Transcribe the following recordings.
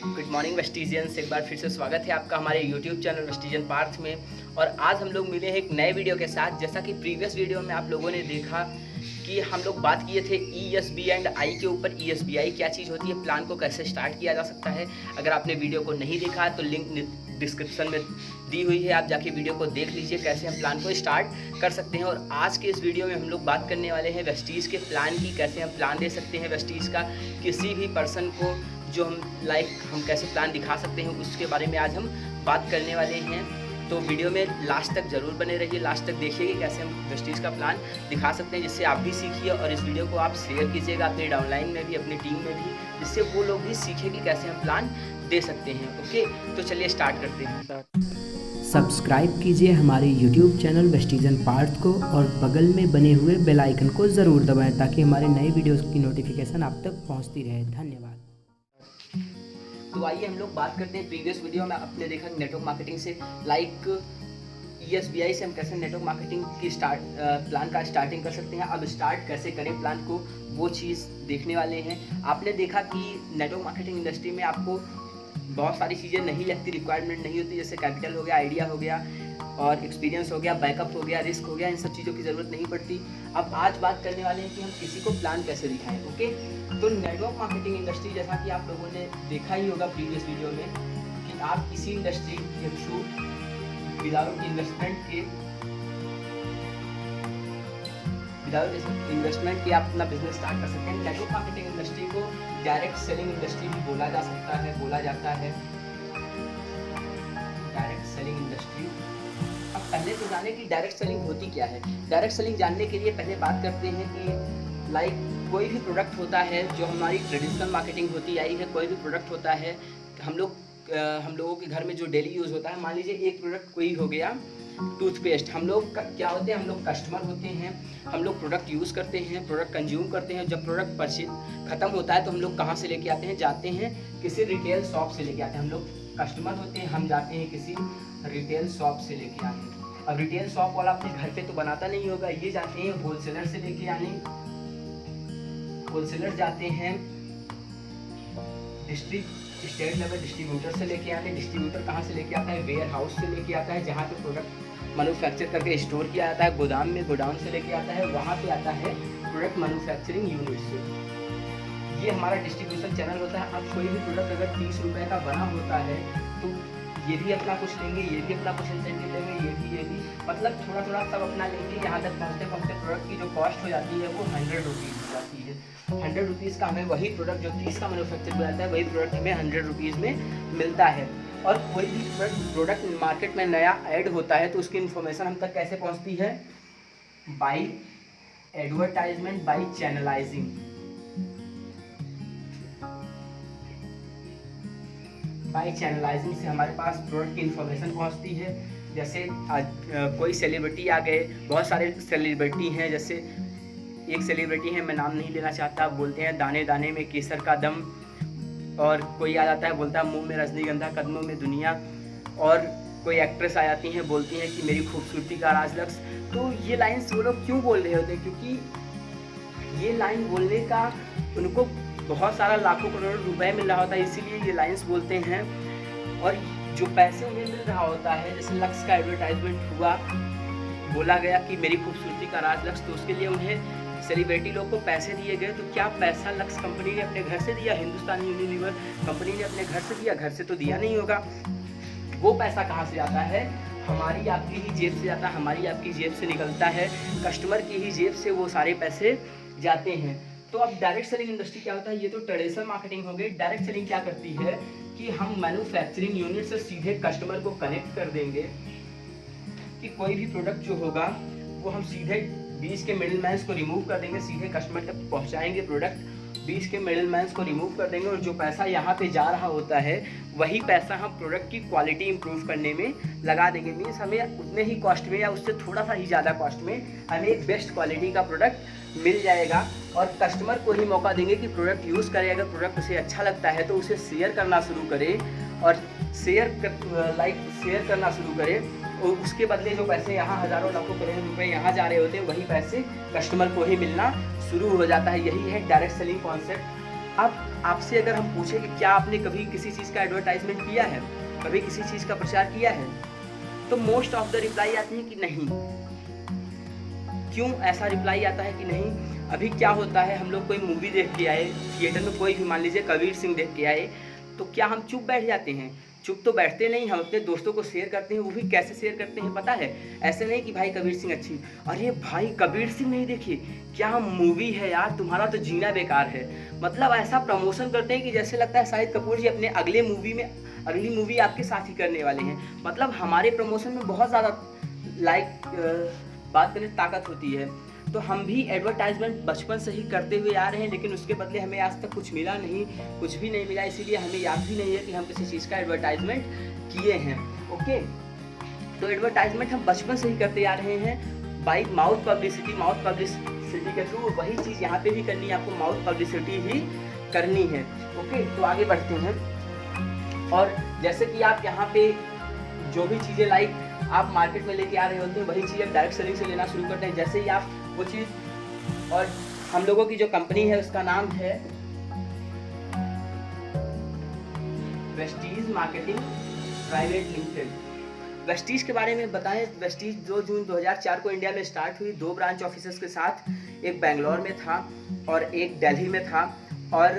Good morning वेस्टिजियंस, एक बार फिर से स्वागत है आपका हमारे यूट्यूब चैनल वेस्टिजियन पार्थ में। और आज हम लोग मिले हैं एक नए वीडियो के साथ। जैसा कि प्रीवियस वीडियो में आप लोगों ने देखा कि हम लोग बात किए थे ESBI के ऊपर। ESBI क्या चीज़ होती है, प्लान को कैसे स्टार्ट किया जा सकता है। अगर आपने वीडियो को नहीं देखा तो लिंक डिस्क्रिप्शन में दी हुई है, आप जाके वीडियो को देख लीजिए कैसे हम प्लान को स्टार्ट कर सकते हैं। और आज के इस वीडियो में हम लोग बात करने वाले हैं वेस्टीज के प्लान की, कैसे हम प्लान दे सकते हैं वेस्टीज का किसी भी पर्सन को, जो हम कैसे प्लान दिखा सकते हैं, उसके बारे में आज हम बात करने वाले हैं। तो वीडियो में लास्ट तक ज़रूर बने रहिए, लास्ट तक देखिए कि कैसे हम वेस्टीज का प्लान दिखा सकते हैं, जिससे आप भी सीखिए। और इस वीडियो को आप शेयर कीजिएगा अपने डाउनलाइन में भी, अपनी टीम में भी, जिससे वो लोग भी सीखें कि कैसे हम प्लान दे सकते हैं। ओके, तो चलिए स्टार्ट करते हैं। सब्सक्राइब कीजिए हमारे YouTube चैनल वेस्टिजियन पार्थ को और बगल में बने हुए बेल आइकन को ज़रूर दबाएं ताकि हमारे नए वीडियोस की नोटिफिकेशन आप तक पहुंचती रहे। धन्यवाद। तो आइए हम लोग बात करते हैं। प्रीवियस वीडियो में आपने देखा नेटवर्क मार्केटिंग से, ESBI से हम कैसे नेटवर्क मार्केटिंग की प्लान का स्टार्टिंग कर सकते हैं। अब स्टार्ट कैसे करें प्लान को, वो चीज़ देखने वाले हैं। आपने देखा कि नेटवर्क मार्केटिंग इंडस्ट्री में आपको बहुत सारी चीज़ें नहीं लगती, रिक्वायरमेंट नहीं होती, जैसे कैपिटल हो गया, आइडिया हो गया और एक्सपीरियंस हो गया, बैकअप हो गया, रिस्क हो गया, इन सब चीज़ों की ज़रूरत नहीं पड़ती। अब आज बात करने वाले हैं कि हम किसी को प्लान कैसे दिखाएं। ओके, तो नेटवर्क मार्केटिंग इंडस्ट्री, जैसा कि आप लोगों ने देखा ही होगा प्रीवियस वीडियो में, कि आप किसी इंडस्ट्री के थ्रू विदाउट इन्वेस्टमेंट के आप अपना बिजनेस स्टार्ट कर सकते हैं। नेटवर्क मार्केटिंग इंडस्ट्री को डायरेक्ट सेलिंग इंडस्ट्री भी बोला जाता है डायरेक्ट सेलिंग इंडस्ट्री। अब पहले तो जाने कि डायरेक्ट सेलिंग होती क्या है। डायरेक्ट सेलिंग जानने के लिए पहले बात करते हैं कि कोई भी प्रोडक्ट होता है, जो हमारी ट्रेडिशनल मार्केटिंग होती आई है, कोई भी प्रोडक्ट होता है, हम लोगों के घर में जो डेली यूज़ होता है। मान लीजिए एक प्रोडक्ट कोई हो गया टूथपेस्ट। हम लोग क्या होते हैं, हम लोग कस्टमर होते हैं, हम लोग प्रोडक्ट यूज़ करते हैं, प्रोडक्ट कंज्यूम करते हैं। जब प्रोडक्ट परचेज ख़त्म होता है तो हम लोग कहाँ से लेके आते हैं, जाते हैं किसी रिटेल शॉप से लेके आते हैं। हम लोग कस्टमर होते हैं, हम जाते हैं किसी रिटेल शॉप से लेके आने। अब रिटेल शॉप वाला अपने घर पे तो बनाता नहीं होगा, ये जाते हैं होलसेलर से लेके आने। होलसेलर जाते हैं स्टेट लेवल डिस्ट्रीब्यूटर से लेके आने। डिस्ट्रीब्यूटर कहाँ से लेके आता है, वेयर हाउस से लेके आता है, जहाँ पे प्रोडक्ट मैन्युफैक्चर करके स्टोर किया जाता है। गोदाम में गोडाउन से लेके आता है, वहाँ पे आता है प्रोडक्ट मैन्युफैक्चरिंग यूनिट से। ये हमारा डिस्ट्रीब्यूशन चैनल होता है। अब कोई भी प्रोडक्ट अगर 30 रुपये का बना होता है तो ये भी अपना कुछ लेंगे, ये भी अपना कुछ इंसेंटिव लेंगे, ये भी मतलब थोड़ा सब अपना लेंगे। यहाँ तक पहुँचते प्रोडक्ट की जो कॉस्ट हो जाती है वो 100 रुपीज़ हो जाती है। 100 रुपीज़ का हमें वही प्रोडक्ट जो 30 का मैन्युफैक्चर हो जाता है, वही प्रोडक्ट हमें 100 रुपीज़ में मिलता है। और कोई भी प्रोडक्ट मार्केट में नया ऐड होता है तो उसकी इन्फॉर्मेशन हम तक कैसे पहुँचती है, by advertisement, by channelising. By channelising से हमारे पास प्रोडक्ट की इन्फॉर्मेशन पहुंचती है। जैसे कोई सेलिब्रिटी आ गए, बहुत सारे सेलिब्रिटी हैं, जैसे एक सेलिब्रिटी है, मैं नाम नहीं लेना चाहता, बोलते हैं दाने दाने में केसर का दम। और कोई आ जाता है बोलता है मुंह में रजनीगंधा कदमों में दुनिया। और कोई एक्ट्रेस आ जाती हैं, बोलती हैं कि मेरी खूबसूरती का राज लक्ष्य। तो ये लाइन्स वो लोग क्यों बोल रहे होते हैं, क्योंकि ये लाइन बोलने का उनको बहुत सारा लाखों करोड़ रुपए मिल रहा होता है, इसीलिए ये लाइन्स बोलते हैं। और जो पैसे उन्हें मिल रहा होता है, जैसे लक्ष्य का एडवर्टाइजमेंट हुआ, बोला गया कि मेरी खूबसूरती का राज लक्ष्य, तो उसके लिए उन्हें सेलिब्रिटी लोग को पैसे दिए गए। तो क्या पैसा लक्ष्य कंपनी ने अपने घर से दिया, हिंदुस्तान यूनिलीवर कंपनी ने अपने घर से दिया? घर से तो दिया नहीं होगा। वो पैसा कहाँ से आता है, हमारी आपकी ही जेब से जाता है, हमारी आपकी जेब से निकलता है, कस्टमर की ही जेब से वो सारे पैसे जाते हैं। तो अब डायरेक्ट सेलिंग इंडस्ट्री क्या होता है, ये तो ट्रेडिशनल मार्केटिंग हो गई। डायरेक्ट सेलिंग क्या करती है कि हम मैन्युफैक्चरिंग यूनिट से सीधे कस्टमर को कनेक्ट कर देंगे, कि कोई भी प्रोडक्ट जो होगा वो हम सीधे बीच के मिडिल मैन्स को रिमूव कर देंगे, सीधे कस्टमर तक पहुंचाएंगे प्रोडक्ट, बीच के मिडिल मैन्स को रिमूव कर देंगे। और जो पैसा यहाँ पे जा रहा होता है वही पैसा हम प्रोडक्ट की क्वालिटी इंप्रूव करने में लगा देंगे। मीन्स हमें उतने ही कॉस्ट में या उससे थोड़ा सा ही ज़्यादा कॉस्ट में हमें एक बेस्ट क्वालिटी का प्रोडक्ट मिल जाएगा। और कस्टमर को ही मौका देंगे कि प्रोडक्ट यूज़ करे, अगर प्रोडक्ट उसे अच्छा लगता है तो उसे शेयर करना शुरू करे, और शेयर करना शुरू करे। और उसके बदले जो पैसे यहाँ हज़ारों लाखों करोड़ रुपए यहाँ जा रहे होते हैं, वही पैसे कस्टमर को ही मिलना शुरू हो जाता है। यही है डायरेक्ट सेलिंग कॉन्सेप्ट। अब आपसे अगर हम पूछें कि क्या आपने कभी किसी चीज़ का एडवर्टाइजमेंट किया है, कभी किसी चीज़ का प्रचार किया है, तो मोस्ट ऑफ द रिप्लाई आती है कि नहीं। क्यों ऐसा रिप्लाई आता है कि नहीं? अभी क्या होता है, हम लोग कोई मूवी देख के आए, थिएटर में कोई भी मान लीजिए कबीर सिंह देख के आए, तो क्या हम चुप बैठ जाते हैं? चुप तो बैठते नहीं, हम अपने दोस्तों को शेयर करते हैं। वो भी कैसे शेयर करते हैं पता है? ऐसे नहीं कि भाई कबीर सिंह अच्छी, अरे भाई कबीर सिंह नहीं देखी, क्या मूवी है यार, तुम्हारा तो जीना बेकार है। मतलब ऐसा प्रमोशन करते हैं कि जैसे लगता है शाहिद कपूर जी अपने अगली मूवी आपके साथ ही करने वाले हैं। मतलब हमारे प्रमोशन में बहुत ज़्यादा बात करें ताकत होती है। तो हम भी एडवर्टाइजमेंट बचपन से ही करते हुए आ रहे हैं, लेकिन उसके बदले हमें आज तक कुछ मिला नहीं, कुछ भी नहीं मिला। इसीलिए हमें याद भी नहीं है कि हम किसी चीज़ का एडवर्टाइजमेंट किए हैं। ओके, तो एडवर्टाइजमेंट हम बचपन से ही करते आ रहे हैं बाई माउथ पब्लिसिटी के थ्रू। वही चीज़ यहाँ पे भी करनी है, आपको माउथ पब्लिसिटी ही करनी है। ओके, तो आगे बढ़ते हैं। और जैसे कि आप यहाँ पे जो भी चीज़ें आप मार्केट में लेके आ रहे होते हैं, वही चीज़ आप डायरेक्ट सेलिंग से लेना शुरू करते हैं। जैसे ही आप वो चीज़, और हम लोगों की जो कंपनी है उसका नाम है Vestige marketing private limited. Vestige के बारे में बताएं। वेस्टीज 2 जून 2004 को इंडिया में स्टार्ट हुई, 2 ब्रांच ऑफिसर्स के साथ। एक बेंगलोर में था और एक दिल्ली में था, और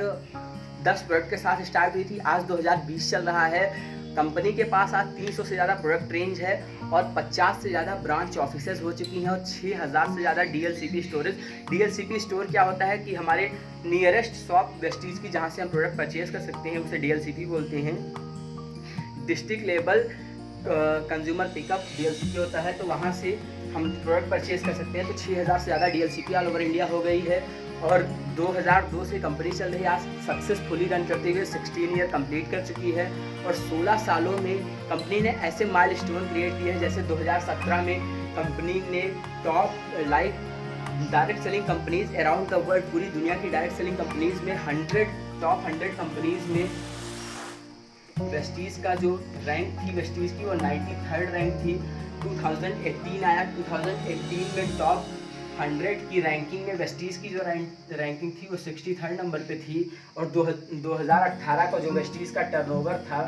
10 प्रोडक्ट के साथ स्टार्ट हुई थी। आज 2020 चल रहा है। कंपनी के पास आज 300 से ज़्यादा प्रोडक्ट रेंज है और 50 से ज़्यादा ब्रांच ऑफिसेज हो चुकी हैं और 6000 से ज़्यादा DLCP स्टोरेज। DLCP स्टोर क्या होता है कि हमारे नियरेस्ट शॉप वेस्टीज की जहाँ से हम प्रोडक्ट परचेज कर सकते हैं उसे DLCP बोलते हैं। District level consumer pickup DLCP होता है, तो वहाँ से हम प्रोडक्ट परचेज कर सकते हैं। तो 6000 से ज़्यादा DLCP ऑल ओवर इंडिया हो गई है और 2002 से कंपनी चल रही है। आज सक्सेसफुली रन करते हुए 16 ईयर कंप्लीट कर चुकी है और 16 सालों में कंपनी ने ऐसे माइलस्टोन क्रिएट किए हैं। जैसे 2017 में कंपनी ने top direct selling companies around the world, पूरी दुनिया की डायरेक्ट सेलिंग कंपनीज में टॉप 100 कंपनीज में वेस्टीज का जो रैंक थी वेस्टीज की वो 93rd रैंक थी। 2018 आया, 2018 में टॉप 100 की रैंकिंग में वेस्टीज की जो रैंकिंग थी वो 63rd नंबर पे थी। और 2018 का जो वेस्टीज का टर्नओवर था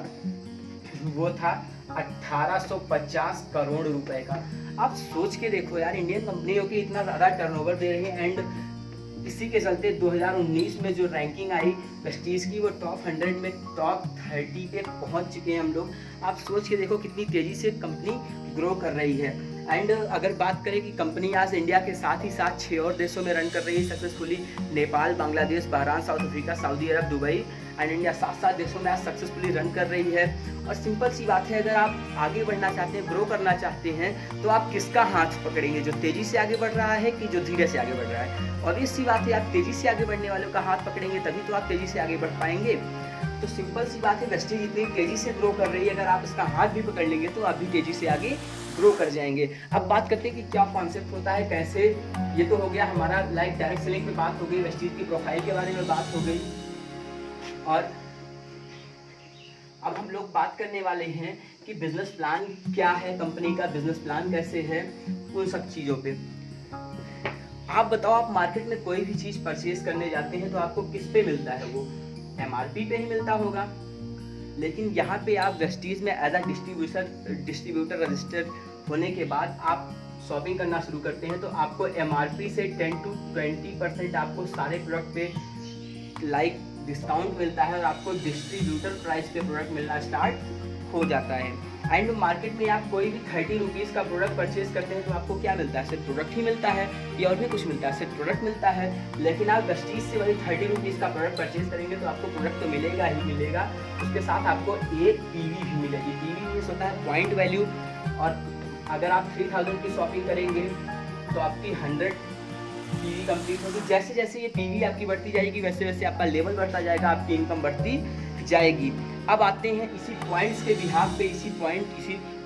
वो था 1850 करोड़ रुपए का। आप सोच के देखो यार, इंडियन कंपनियों की इतना ज़्यादा टर्नओवर दे रही है। एंड इसी के चलते 2019 में जो रैंकिंग आई वेस्टीज की वो टॉप 100 में टॉप 30 पे पहुंच चुके हैं हम लोग। आप सोच के देखो कितनी तेज़ी से कंपनी ग्रो कर रही है। एंड अगर बात करें कि कंपनी आज इंडिया के साथ ही साथ 6 और देशों में रन कर रही है successfully. Nepal, Bangladesh, Bahrain, South Africa, Saudi Arabia, Dubai and India 7 देशों में आज सक्सेसफुली रन कर रही है। और सिंपल सी बात है, अगर आप आगे बढ़ना चाहते हैं, ग्रो करना चाहते हैं, तो आप किसका हाथ पकड़ेंगे, जो तेज़ी से आगे बढ़ रहा है कि जो धीरे से आगे बढ़ रहा है? ऑब्वियस सी बात है, आप तेज़ी से आगे बढ़ने वालों का हाथ पकड़ेंगे तभी तो आप तेज़ी से आगे बढ़ पाएंगे। तो सिंपल सी बात है, वेस्टीज इतनी तेज़ी से ग्रो कर रही है, अगर आप इसका हाथ भी पकड़ लेंगे तो आप भी तेज़ी से आगे ग्रो कर जाएंगे। अब बात करते हैं कि क्या कॉन्सेप्ट होता है, कैसे। ये तो हो गया हमारा डायरेक्ट सेलिंग पे बात हो गई, वेस्टीज की प्रोफाइल के बारे में बात हो गई। और अब हम लोग बात करने वाले हैं कि बिजनेस प्लान क्या है, कंपनी का बिजनेस प्लान कैसे है, उन सब चीज़ों पे। आप बताओ, आप मार्केट में कोई भी चीज़ परचेज करने जाते हैं तो आपको किस पे मिलता है? वो MRP पे ही मिलता होगा। लेकिन यहाँ पे आप वेस्टीज में एज अ डिस्ट्रीब्यूटर रजिस्टर्ड होने के बाद आप शॉपिंग करना शुरू करते हैं, तो आपको MRP से 10 to 20% आपको सारे प्रोडक्ट पे डिस्काउंट मिलता है और आपको डिस्ट्रीब्यूटर प्राइस पे प्रोडक्ट मिलना स्टार्ट हो जाता है। एंड मार्केट में आप कोई भी 30 रुपीज़ का प्रोडक्ट परचेज करते हैं तो आपको क्या मिलता है? सिर्फ प्रोडक्ट ही मिलता है या और भी कुछ मिलता है? सिर्फ प्रोडक्ट मिलता है। लेकिन आप वेस्टीज से वही 30 रुपीज़ का प्रोडक्ट परचेज करेंगे तो आपको प्रोडक्ट तो मिलेगा ही मिलेगा, उसके साथ आपको एक PV भी मिलेगी। PV मीन्स होता है पॉइंट वैल्यू। और अगर आप 3000 की शॉपिंग करेंगे तो आपकी 100 PV कंप्लीट होगी। जैसे जैसे ये PV आपकी बढ़ती जाएगी वैसे वैसे आपका लेवल बढ़ता जाएगा, आपकी इनकम बढ़ती जाएगी। अब आते हैं इसी पॉइंट्स के बिहाफ पे, इसी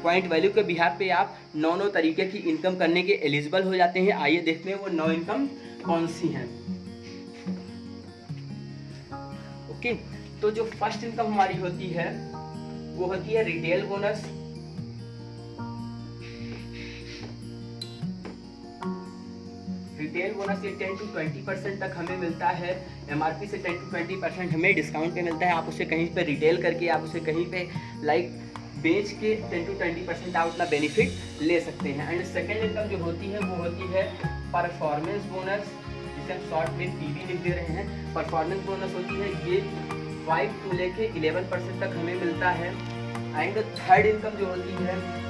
पॉइंट वैल्यू के बिहाफ पे आप 9 तरीके की इनकम करने के एलिजिबल हो जाते हैं। आइए देखते हैं वो 9 इनकम कौन सी हैं। ओके, तो जो फर्स्ट इनकम हमारी होती है वो होती है रिटेल बोनस। रिटेल बोनस ये 10 to 20% तक हमें मिलता है। MRP से 10 to 20% हमें डिस्काउंट पे मिलता है। आप उसे कहीं पे रिटेल करके, आप उसे कहीं पे बेच के 10 to 20% आप अपना बेनिफिट ले सकते हैं। एंड सेकेंड इनकम जो होती है वो होती है परफॉर्मेंस बोनस, जिसे हम शॉर्ट में PB लिख दे रहे हैं। परफॉर्मेंस बोनस होती है ये 5 to लेके 11% तक हमें मिलता है। एंड थर्ड इनकम जो होती है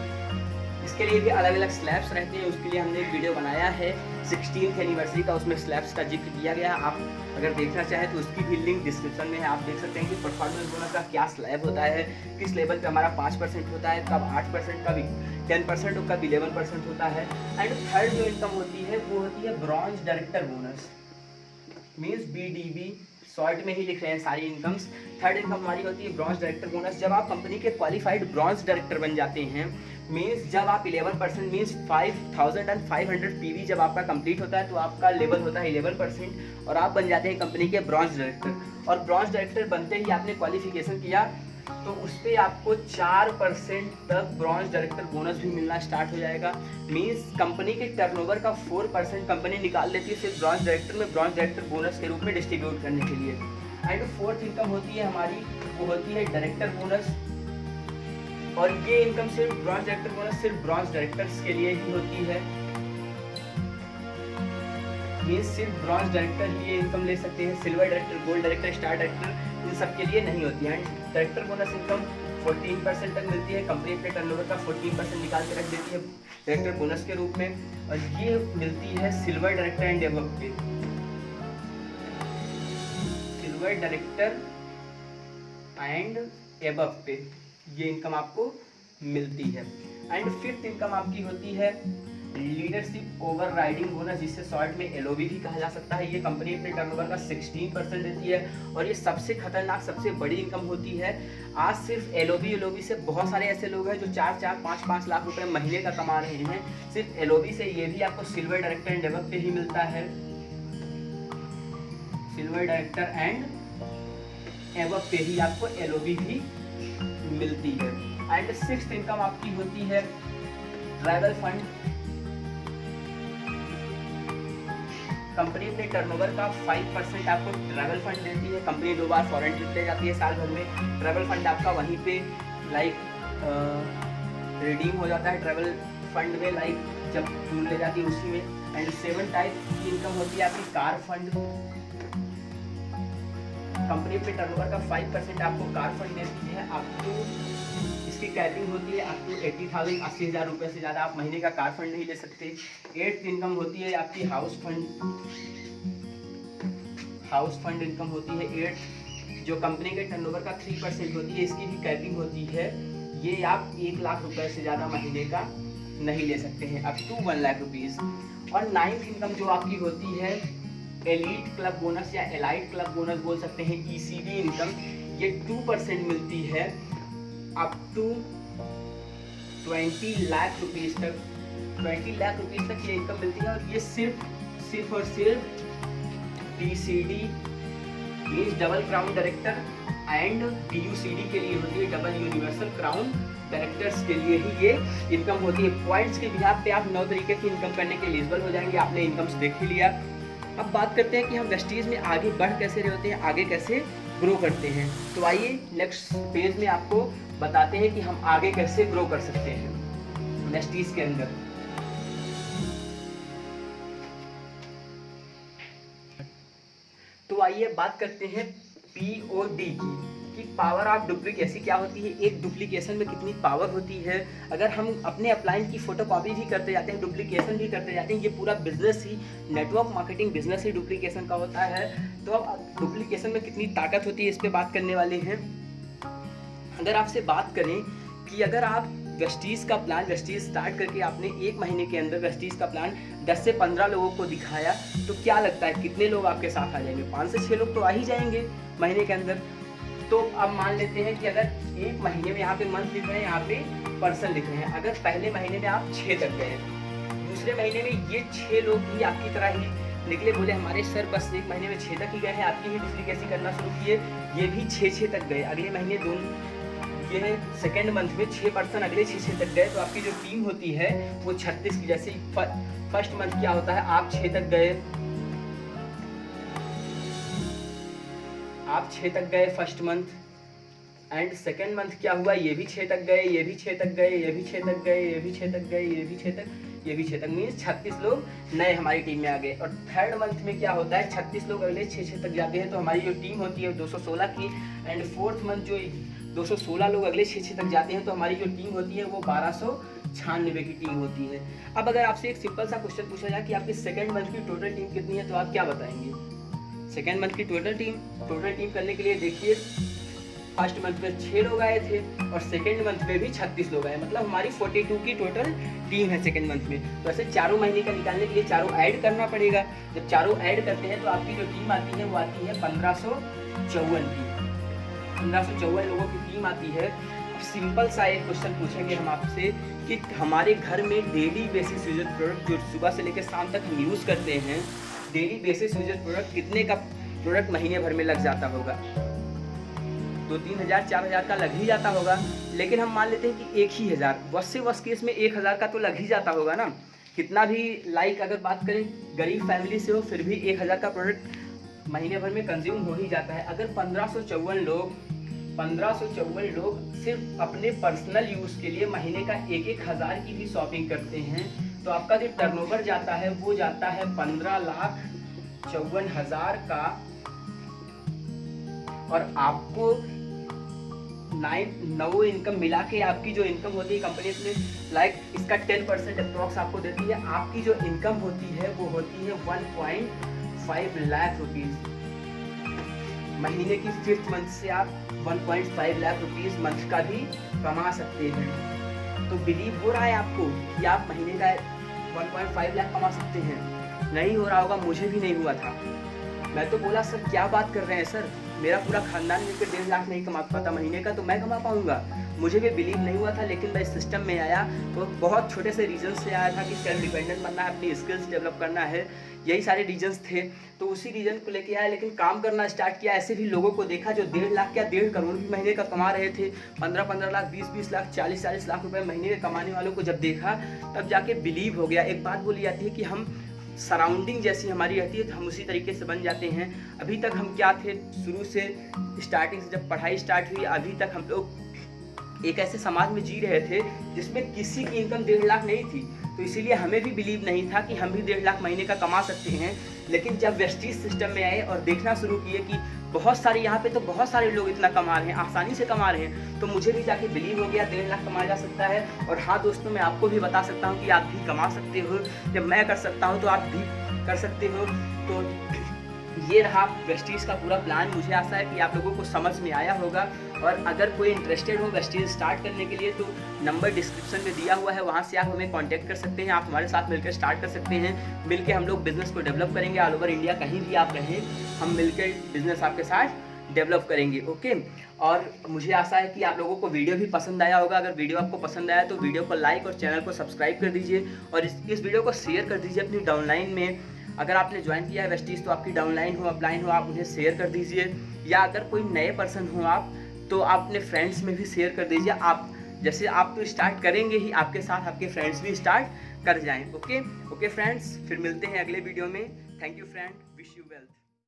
इसके लिए भी अलग अलग स्लैब्स रहते हैं, उसके लिए हमने एक वीडियो बनाया है 16th एनिवर्सरी का, उसमें स्लैब्स का जिक्र किया गया है। आप अगर देखना चाहें तो उसकी भी लिंक डिस्क्रिप्शन में है। आप देख सकते हैं कि परफॉर्मेंस बोनस का क्या स्लैब होता है, किस लेवल पे हमारा 5% होता है, कब 8%, कब 10% और कब 11% होता है। एंड थर्ड जो इनकम होती है वो होती है bronze director bonus, means BDB, short में ही लिख रहे हैं सारी इनकम्स। थर्ड इनकम हमारी होती है ब्रॉन्ज डायरेक्टर बोनस। जब आप कंपनी के क्वालिफाइड ब्रॉन्ज डायरेक्टर बन जाते हैं, मीन्स जब आप 11% मीन्स 5500 PV जब आपका कंप्लीट होता है तो आपका लेवल होता है 11% और आप बन जाते हैं कंपनी के ब्रॉन्ज डायरेक्टर। और ब्रॉन्ज डायरेक्टर बनते ही आपने क्वालिफिकेशन किया तो उस पर आपको 4% तक ब्रॉन्ज डायरेक्टर बोनस भी मिलना स्टार्ट हो जाएगा। मीन्स कंपनी के टर्नओवर का 4% कंपनी निकाल लेती है सिर्फ ब्रॉन्ज डायरेक्टर में, ब्रॉन्ज डायरेक्टर बोनस के रूप में डिस्ट्रीब्यूट करने के लिए। एंड फोर्थ इनकम होती है हमारी, वो होती है डायरेक्टर बोनस। और ये इनकम सिर्फ ब्रॉन्ज डायरेक्टर बोनस सिर्फ ब्रॉन्ज डायरेक्टर्स के लिए ही होती है। ये सिर्फ ब्रॉन्ज डायरेक्टर ही ये इनकम ले सकते हैं, silver director, gold director, star director in सब के लिए नहीं होती है। एंड डायरेक्टर बोनस इनकम 14% तक मिलती है, कंपनी अपने टर्नओवर का 14% निकाल के रख देती है डायरेक्टर बोनस के रूप में। और ये मिलती है सिल्वर डायरेक्टर एंड एबव पे, सिल्वर डायरेक्टर एंड एबव पे ये इनकम आपको मिलती है। एंड फिफ्थ इनकम आपकी होती है लीडरशिप ओवर राइडिंग बोनस, जिससे शॉर्ट में LOB भी कहा जा सकता है। ये कंपनी अपने टर्नओवर का 16% देती है और ये सबसे खतरनाक, सबसे बड़ी इनकम होती है। आज सिर्फ LOB से बहुत सारे ऐसे लोग हैं जो 4-4, 5-5 लाख रुपए महीने का कमा रहे हैं सिर्फ LOB से। ये भी आपको सिल्वर डायरेक्टर एंड एबव पे ही मिलता है, सिल्वर डायरेक्टर एंड एबव पे ही आपको LOB भी मिलती है। एंड सिक्स्थ इनकम आपकी होती है ट्रैवल फंड। कंपनी अपने टर्नओवर का 5% आपको ट्रैवल फंड देती है। कंपनी 2 बार फॉरेन ट्रिप ले जाती है साल भर में, ट्रैवल फंड आपका वहीं पे रिडीम हो जाता है ट्रैवल फंड में, जब टूर ले जाती है उसी में। एंड 7 टाइप की इनकम होती है आपकी कार फंड। कंपनी अपने टर्नओवर का 5% आपको कार फंड देती है। आपको इसकी कैपिंग होती है अप टू 80,000, 80,000 रुपये से ज़्यादा आप महीने का कार फंड नहीं ले सकते। 8th इनकम होती है आपकी house fund. House fund income होती है 8, जो कंपनी के टर्नओवर का 3% होती है। इसकी भी कैपिंग होती है, ये आप 1 लाख रुपए से ज़्यादा महीने का नहीं ले सकते हैं, अप टू 1 लाख रुपीज़। और 9th इनकम जो आपकी होती है एलीट क्लब बोनस या एलाइट क्लब बोनस बोल सकते हैं, ECB इनकम, ये 2% मिलती है अप टू 20 लाख रुपीज़ तक। 20 लाख रुपीज़ तक ये इनकम मिलती है। और ये सिर्फ और सिर्फ DCD means double crown director and DUCD के लिए होती है, डबल यूनिवर्सल क्राउन डायरेक्टर्स के लिए ही ये इनकम होती है। पॉइंट्स के बिहाफ पे आप 9 तरीके की इनकम करने के एलिजिबल हो जाएंगे। आपने इनकम्स देख ही लिया। अब बात करते हैं कि हम वेस्टीज में आगे बढ़ कैसे रहे होते हैं, आगे कैसे ग्रो करते हैं। तो आइए नेक्स्ट पेज में आपको बताते हैं कि हम आगे कैसे ग्रो कर सकते हैं वेस्टीज के अंदर। तो आइए बात करते हैं POD की पावर ऑफ डुप्लीकेसी क्या होती है, एक डुप्लीकेशन में कितनी पावर होती है। अगर हम अपने अपलाइन की फोटोकॉपी भी करते जाते हैं, डुप्लीकेशन भी करते जाते हैं, ये पूरा बिजनेस ही, नेटवर्क मार्केटिंग बिजनेस ही डुप्लीकेशन का होता है। तो अब डुप्लीकेशन में कितनी ताकत होती है इस पर बात करने वाले हैं। अगर आपसे बात करें कि अगर आप वेस्टीज का प्लान, वेस्टीज स्टार्ट करके आपने 1 महीने के अंदर वेस्टीज का प्लान 10 से 15 लोगों को दिखाया, तो क्या लगता है कितने लोग आपके साथ आ जाएंगे? 5 से 6 लोग तो आ ही जाएंगे महीने के अंदर। तो अब मान लेते हैं कि अगर 1 महीने में यहाँ पे मंथ लिख रहे हैं, यहाँ पे पर्सन लिख रहे हैं, अगर पहले महीने में आप 6 तक गए, दूसरे महीने में ये 6 लोग भी आपकी तरह ही निकले, बोले हमारे सर बस 1 महीने में 6 तक ही गए हैं, आपकी ही डुप्लीकेसी करना शुरू किए, ये भी 6 तक गए। अगले महीने ये सेकेंड मंथ में 6 पर्सन अगले 6 तक गए तो आपकी जो टीम होती है वो 36 की। जैसे फर्स्ट मंथ क्या होता है, आप 6 तक गए, आप 6 तक गए first month, and second month क्या हुआ, ये भी 6 तक गए, ये भी 6 तक गए, ये भी 6 तक गए, ये भी 6 तक गए, ये भी 6 तक, ये भी 6 तक, मीन्स 36 लोग नए हमारी टीम में आ गए। और थर्ड मंथ में क्या होता है, 36 लोग अगले 6 तक जाते हैं तो हमारी जो टीम होती है 216 की। एंड फोर्थ मंथ जो 216 लोग अगले 6 तक जाते हैं तो हमारी जो टीम होती है वो 1296 की टीम होती है। अब अगर आपसे एक सिंपल सा क्वेश्चन पूछा जाए कि आपकी सेकेंड मंथ की टोटल टीम कितनी है, तो आप क्या बताएंगे? सेकेंड मंथ की टोटल टीम करने के लिए देखिए, फर्स्ट मंथ में 6 लोग आए थे और सेकेंड मंथ में भी 36 लोग आए, मतलब हमारी 42 की टोटल टीम है सेकेंड मंथ में। तो ऐसे चारों महीने का निकालने के लिए चारों ऐड करना पड़ेगा। जब चारों ऐड करते हैं तो आपकी जो टीम आती है वो आती है 1554 की, 1554 लोगों की टीम आती है। अब सिंपल सा एक क्वेश्चन पूछेंगे हम आपसे कि हमारे घर में डेली बेसिस यूजर प्रोडक्ट जो सुबह से लेकर शाम तक हम यूज़ करते हैं, डेली बेसिस यूजर प्रोडक्ट कितने का प्रोडक्ट महीने भर में लग जाता होगा? 2-3 हज़ार 4 हज़ार का लग ही जाता होगा। लेकिन हम मान लेते हैं कि 1 ही हज़ार, बस से बस केस में 1 हज़ार का तो लग ही जाता होगा ना। कितना भी अगर बात करें गरीब फैमिली से हो फिर भी 1 हज़ार का प्रोडक्ट महीने भर में कंज्यूम हो ही जाता है। अगर 1554 लोग सिर्फ अपने पर्सनल यूज़ के लिए महीने का 1-1 हज़ार की भी शॉपिंग करते हैं तो आपका जो टर्नओवर जाता है वो जाता है 15,54,000 का। और आपको 9 इनकम मिला के आपकी जो इनकम होती है कंपनी में लाइक इसका 10% अप्रॉक्स आपको देती है। आपकी जो इनकम होती है वो होती है 1.5 लाख रुपीज़ महीने की। 5th मंथ से आप 1.5 लाख रुपीज़ मंथ का भी कमा सकते हैं। तो बिलीव हो रहा है आपको कि आप महीने का 1.5 लाख कमा सकते हैं? नहीं हो रहा होगा, मुझे भी नहीं हुआ था। मैं तो बोला सर क्या बात कर रहे हैं सर, मेरा पूरा खानदान मिलकर 1.5 लाख नहीं कमा पाता महीने का, तो मैं कमा पाऊंगा? मुझे भी बिलीव नहीं हुआ था। लेकिन मैं इस सिस्टम में आया तो बहुत छोटे से रीजन से आया था कि सेल्फ डिपेंडेंट बनना है, अपनी स्किल्स डेवलप करना है, यही सारे रीजन्स थे। तो उसी रीजन को लेके आया, लेकिन काम करना स्टार्ट किया। ऐसे भी लोगों को देखा जो 1.5 लाख क्या 1.5 करोड़ भी महीने का कमा रहे थे, 15-15 लाख, 20-20 लाख, 40-40 लाख रुपए महीने के कमाने वालों को जब देखा तब जाके बिलीव हो गया। एक बात बोली जाती है कि हम सराउंडिंग जैसी हमारी रहती है तो हम उसी तरीके से बन जाते हैं। अभी तक हम क्या थे, शुरू से स्टार्टिंग से जब पढ़ाई स्टार्ट हुई अभी तक हम लोग एक ऐसे समाज में जी रहे थे जिसमें किसी की इनकम 1.5 लाख नहीं थी। तो इसीलिए हमें भी बिलीव नहीं था कि हम भी 1.5 लाख महीने का कमा सकते हैं। लेकिन जब वेस्टीज सिस्टम में आए और देखना शुरू किए कि बहुत सारे यहाँ पे तो बहुत सारे लोग इतना कमा रहे हैं, आसानी से कमा रहे हैं, तो मुझे भी जाके बिलीव हो गया 1.5 लाख कमाया जा सकता है। और हाँ दोस्तों, मैं आपको भी बता सकता हूँ कि आप भी कमा सकते हो। जब मैं कर सकता हूँ तो आप भी कर सकते हो। तो ये रहा वेस्टीज का पूरा प्लान। मुझे आशा है कि आप लोगों को समझ में आया होगा। और अगर कोई इंटरेस्टेड हो वेस्टीज स्टार्ट करने के लिए तो नंबर डिस्क्रिप्शन में दिया हुआ है, वहाँ से आप हमें कांटेक्ट कर सकते हैं। आप हमारे साथ मिलकर स्टार्ट कर सकते हैं। मिलकर हम लोग बिजनेस को डेवलप करेंगे। ऑल ओवर इंडिया कहीं भी आप रहें, हम मिलकर बिजनेस आपके साथ डेवलप करेंगे। ओके, और मुझे आशा है कि आप लोगों को वीडियो भी पसंद आया होगा। अगर वीडियो आपको पसंद आया तो वीडियो को लाइक और चैनल को सब्सक्राइब कर दीजिए और इस वीडियो को शेयर कर दीजिए अपनी डाउनलाइन में। अगर आपने ज्वाइन किया है वेस्टीज तो आपकी डाउनलाइन हो, अपलाइन हो, आप उन्हें शेयर कर दीजिए। या अगर कोई नए पर्सन हो आप तो आप अपने फ्रेंड्स में भी शेयर कर दीजिए। आप जैसे आप तो स्टार्ट करेंगे ही, आपके साथ आपके फ्रेंड्स भी स्टार्ट कर जाएं। ओके फ्रेंड्स, फिर मिलते हैं अगले वीडियो में। Thank you friend, wish you wealth.